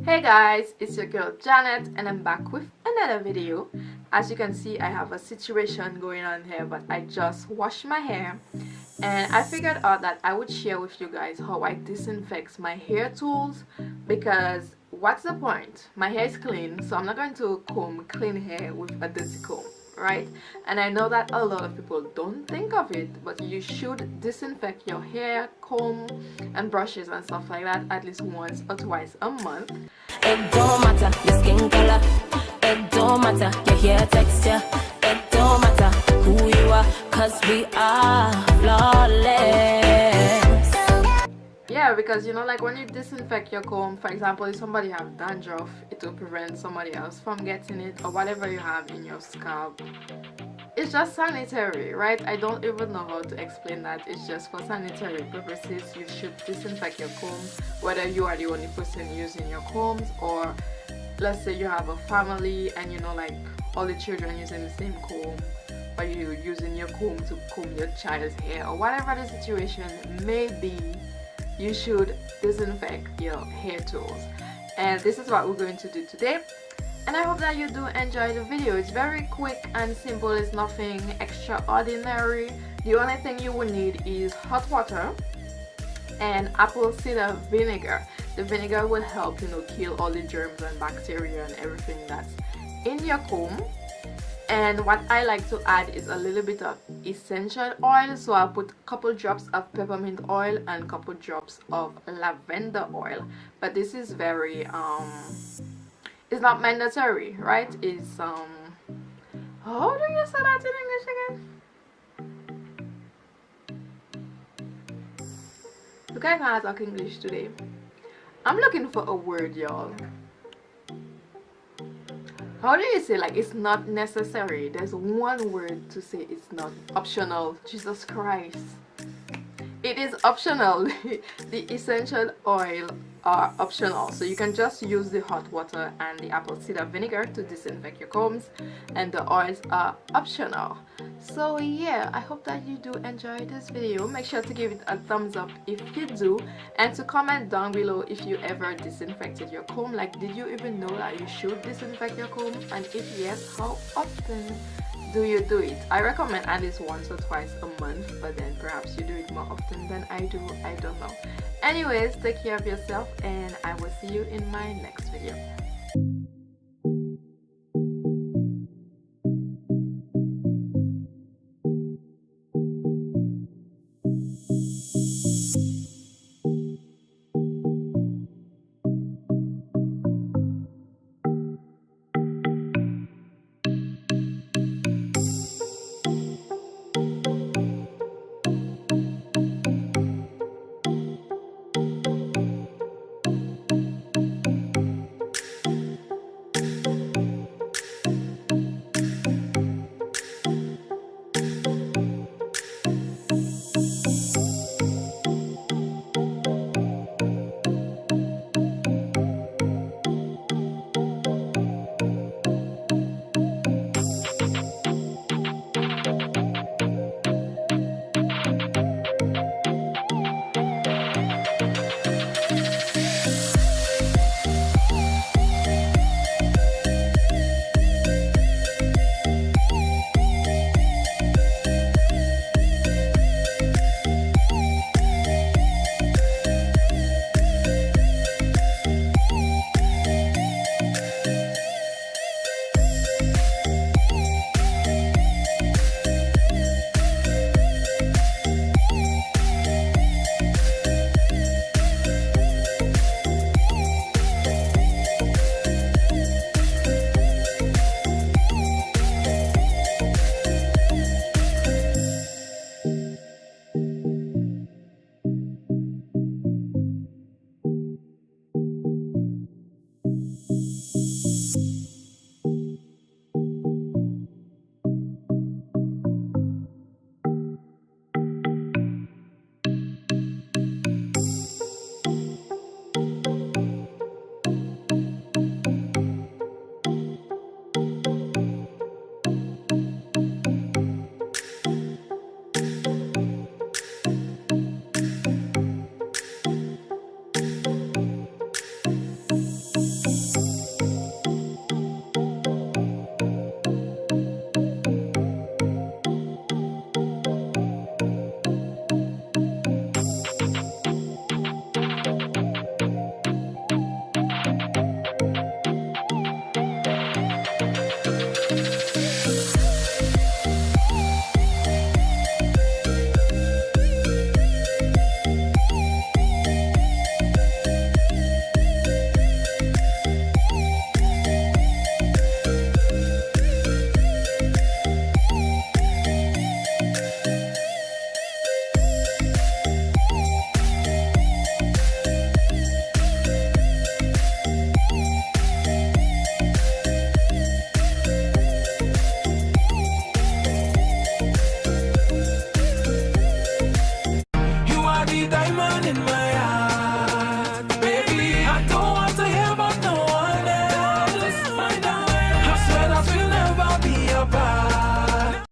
Hey guys, it's your girl Janet and I'm back with another video. As you can see, I have a situation going on here, but I just washed my hair and I figured out that I would share with you guys how I disinfect my hair tools, because what's the point? My hair is clean, so I'm not going to comb clean hair with a dirty comb, right? And I know that a lot of people don't think of it, but you should disinfect your hair, comb and brushes and stuff like that at least once or twice a month. It don't matter your skin color, it don't matter your hair texture, it don't matter who you are, cause we are flawless. Yeah, because like when you disinfect your comb, for example, if somebody have dandruff, it will prevent somebody else from getting it, or whatever you have in your scalp. It's just sanitary, right? I don't even know how to explain that. It's just for sanitary purposes. You should disinfect your comb, whether you are the only person using your combs, or let's say you have a family and like all the children using the same comb, or you using your comb to comb your child's hair, or whatever the situation may be. You should disinfect your hair tools, and this is what we're going to do today. And I hope that you do enjoy the video. It's very quick and simple. It's nothing extraordinary. The only thing you will need is hot water and apple cider vinegar. The vinegar will help kill all the germs and bacteria and everything that's in your comb. And what I like to add is a little bit of essential oil, so I'll put a couple drops of peppermint oil and a couple drops of lavender oil. But this is very it's not mandatory, right? It's how do you say that in English again? Look, I can't talk English today. I'm looking for a word, y'all. How do you say, like, it's not necessary? There's one word to say it's not optional. Jesus Christ. It is optional. The essential oil are optional, so you can just use the hot water and the apple cider vinegar to disinfect your combs, and the oils are optional. So yeah, I hope that you do enjoy this video. Make sure to give it a thumbs up if you do, and to comment down below if you ever disinfected your comb. Like, did you even know that you should disinfect your comb, and if yes, how often do you do it? I recommend at least once or twice a month, but then perhaps you do it more often than I do. I don't know. Anyways, take care of yourself and I will see you in my next video.